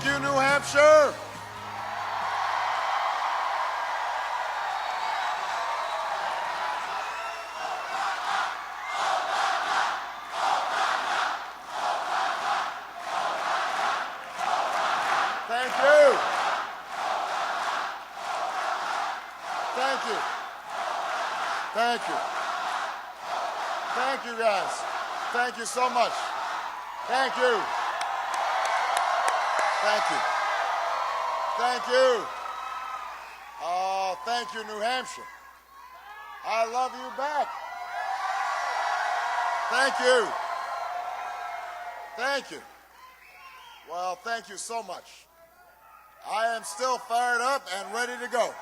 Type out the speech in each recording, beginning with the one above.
Thank you, New Hampshire. Thank you. Thank you. Thank you. Thank you, guys. Thank you so much. Thank you. Thank you. Thank you. Oh, thank you, New Hampshire. I love you back. Thank you. Thank you. Well, thank you so much. I am still fired up and ready to go.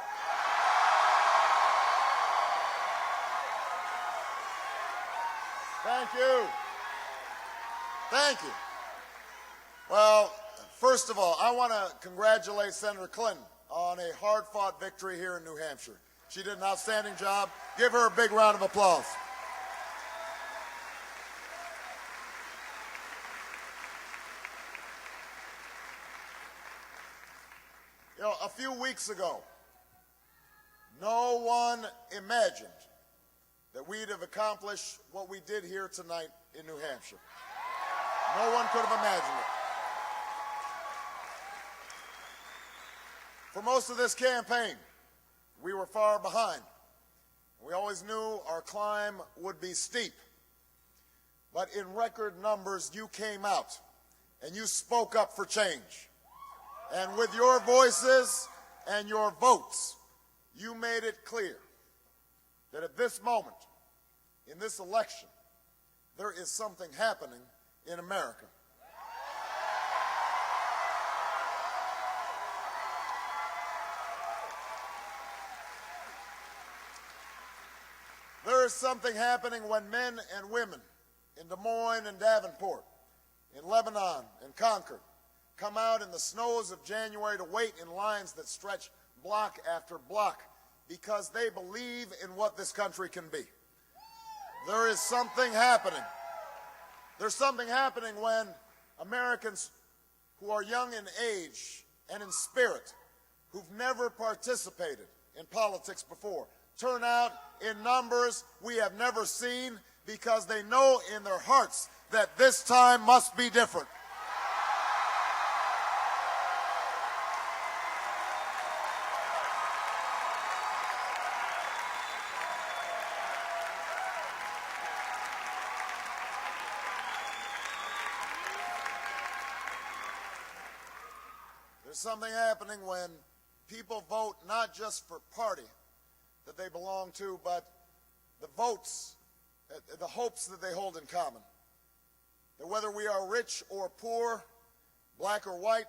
Thank you. Thank you. Well, first of all, I want to congratulate Senator Clinton on a hard-fought victory here in New Hampshire. She did an outstanding job. Give her a big round of applause. You know, a few weeks ago, no one imagined that we'd have accomplished what we did here tonight in New Hampshire. No one could have imagined it. For most of this campaign, we were far behind. We always knew our climb would be steep. But in record numbers, you came out and you spoke up for change. And with your voices and your votes, you made it clear that at this moment, in this election, there is something happening in America. There is something happening when men and women in Des Moines and Davenport, in Lebanon and Concord, come out in the snows of January to wait in lines that stretch block after block because they believe in what this country can be. There is something happening. There's something happening when Americans who are young in age and in spirit, who've never participated in politics before, turn out in numbers we have never seen because they know in their hearts that this time must be different. There's something happening when people vote not just for party that they belong to, but the votes, the hopes that they hold in common. That whether we are rich or poor, black or white,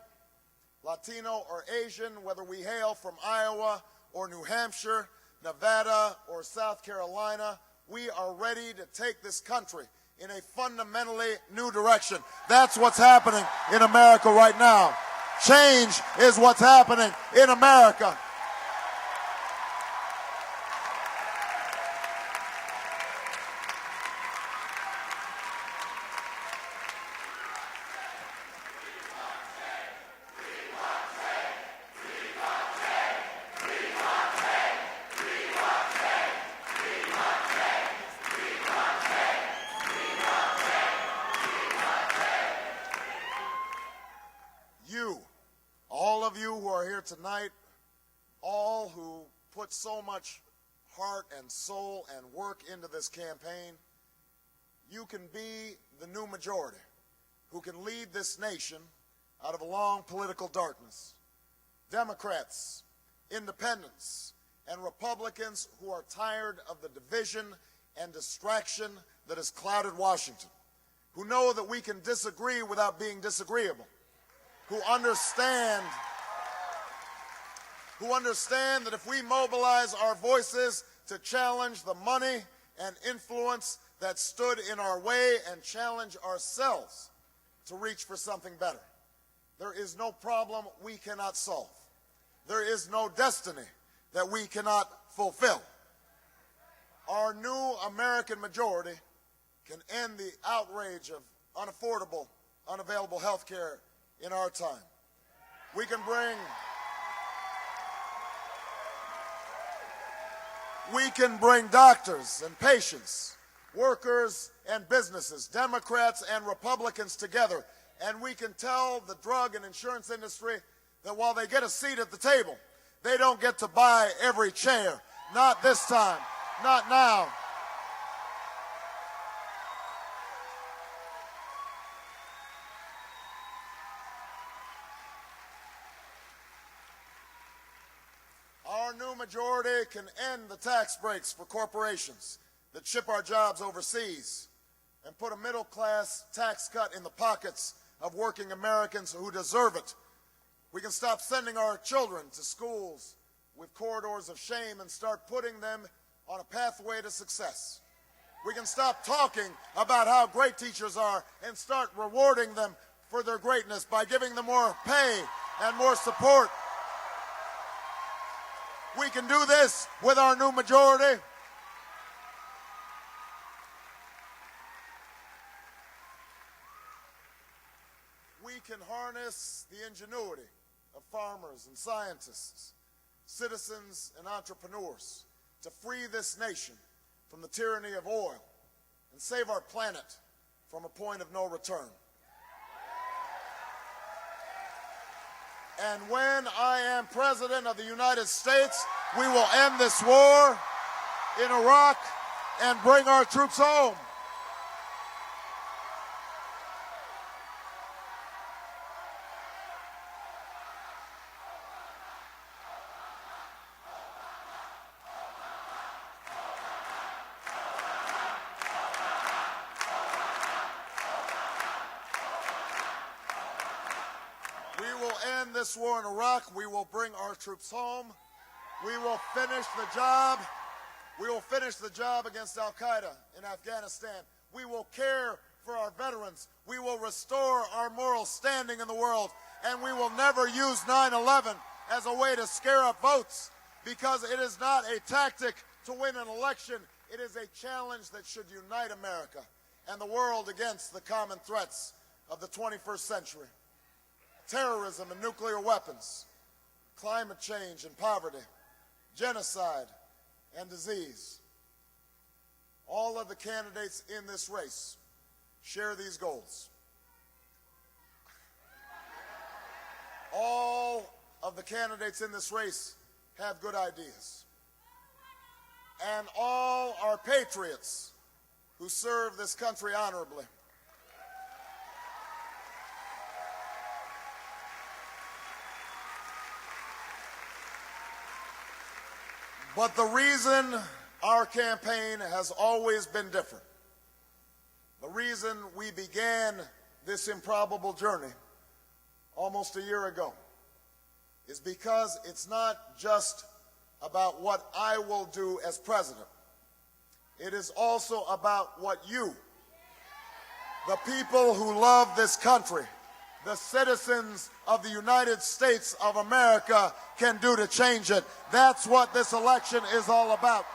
Latino or Asian, whether we hail from Iowa or New Hampshire, Nevada or South Carolina, we are ready to take this country in a fundamentally new direction. That's what's happening in America right now. Change is what's happening in America. All of you who are here tonight, all who put so much heart and soul and work into this campaign, you can be the new majority who can lead this nation out of a long political darkness. Democrats, independents, and Republicans who are tired of the division and distraction that has clouded Washington, who know that we can disagree without being disagreeable, who understand that if we mobilize our voices to challenge the money and influence that stood in our way and challenge ourselves to reach for something better, there is no problem we cannot solve. There is no destiny that we cannot fulfill. Our new American majority can end the outrage of unaffordable, unavailable health care in our time. We can bring doctors and patients, workers and businesses, Democrats and Republicans together, and we can tell the drug and insurance industry that while they get a seat at the table, they don't get to buy every chair. Not this time, not now. Our new majority can end the tax breaks for corporations that ship our jobs overseas and put a middle-class tax cut in the pockets of working Americans who deserve it. We can stop sending our children to schools with corridors of shame and start putting them on a pathway to success. We can stop talking about how great teachers are and start rewarding them for their greatness by giving them more pay and more support. We can do this with our new majority. We can harness the ingenuity of farmers and scientists, citizens and entrepreneurs to free this nation from the tyranny of oil and save our planet from a point of no return. And when I am President of the United States, we will end this war in Iraq and bring our troops home. We will end this war in Iraq. We will bring our troops home. We will finish the job. We will finish the job against Al-Qaeda in Afghanistan. We will care for our veterans. We will restore our moral standing in the world. And we will never use 9/11 as a way to scare up votes, because it is not a tactic to win an election. It is a challenge that should unite America and the world against the common threats of the 21st century. Terrorism and nuclear weapons, climate change and poverty, genocide and disease. All of the candidates in this race share these goals. All of the candidates in this race have good ideas. And all are patriots who serve this country honorably. But the reason our campaign has always been different, the reason we began this improbable journey almost a year ago, is because it's not just about what I will do as president. It is also about what you, the people who love this country, the citizens of the United States of America, can do to change it. That's what this election is all about.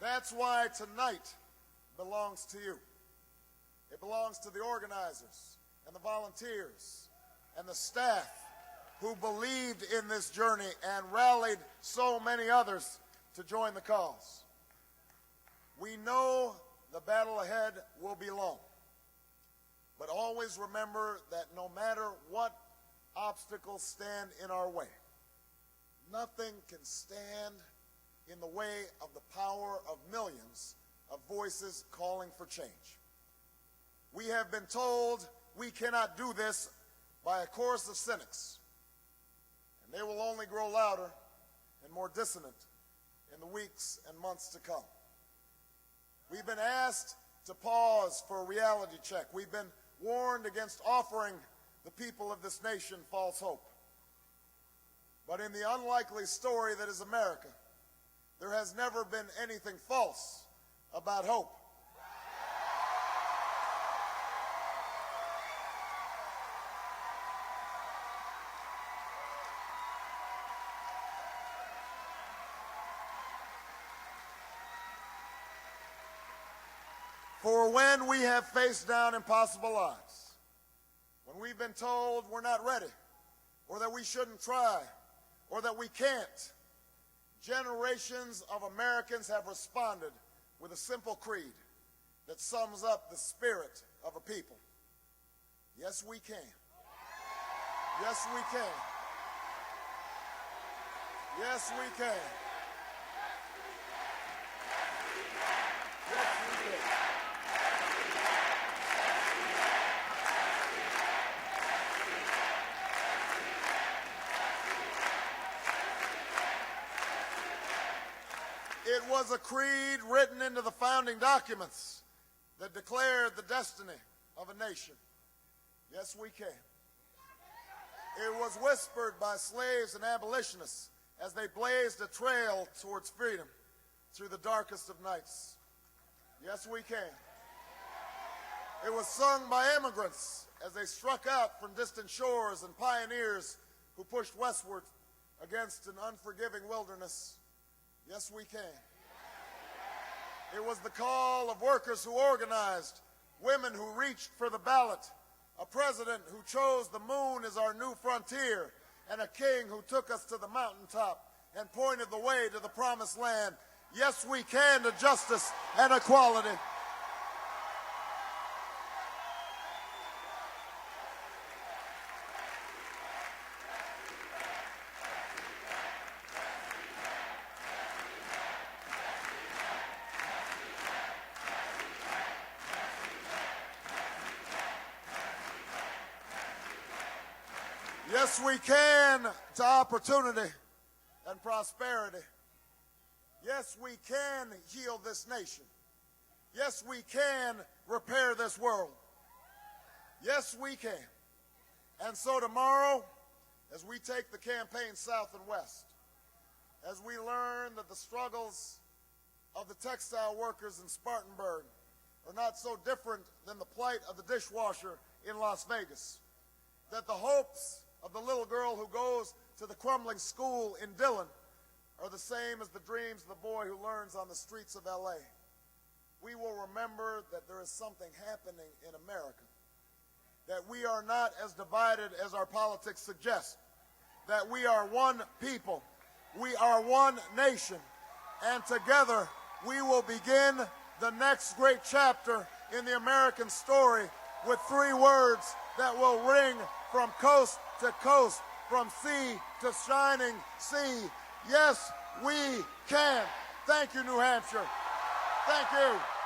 That's why tonight belongs to you. It belongs to the organizers and the volunteers and the staff who believed in this journey and rallied so many others to join the cause. We know the battle ahead will be long, but always remember that no matter what obstacles stand in our way, nothing can stand in the way of the power of millions of voices calling for change. We have been told we cannot do this by a chorus of cynics, and they will only grow louder and more dissonant in the weeks and months to come. We've been asked to pause for a reality check. We've been warned against offering the people of this nation false hope. But in the unlikely story that is America, there has never been anything false about hope. For when we have faced down impossible odds, when we've been told we're not ready, or that we shouldn't try, or that we can't, generations of Americans have responded with a simple creed that sums up the spirit of a people. Yes, we can. Yes, we can. Yes, we can. Yes, we can. It was a creed written into the founding documents that declared the destiny of a nation. Yes, we can. It was whispered by slaves and abolitionists as they blazed a trail towards freedom through the darkest of nights. Yes, we can. It was sung by immigrants as they struck out from distant shores and pioneers who pushed westward against an unforgiving wilderness. Yes, we can. It was the call of workers who organized, women who reached for the ballot, a president who chose the moon as our new frontier, and a king who took us to the mountaintop and pointed the way to the promised land. Yes, we can to justice and equality. Yes, we can to opportunity and prosperity. Yes, we can heal this nation. Yes, we can repair this world. Yes, we can. And so tomorrow, as we take the campaign south and west, as we learn that the struggles of the textile workers in Spartanburg are not so different than the plight of the dishwasher in Las Vegas, that the hopes of the little girl who goes to the crumbling school in Dillon are the same as the dreams of the boy who learns on the streets of L.A. We will remember that there is something happening in America, that we are not as divided as our politics suggest, that we are one people, we are one nation, and together we will begin the next great chapter in the American story with 3 words that will ring from coast to coast, from sea to shining sea. Yes, we can. Thank you, New Hampshire. Thank you.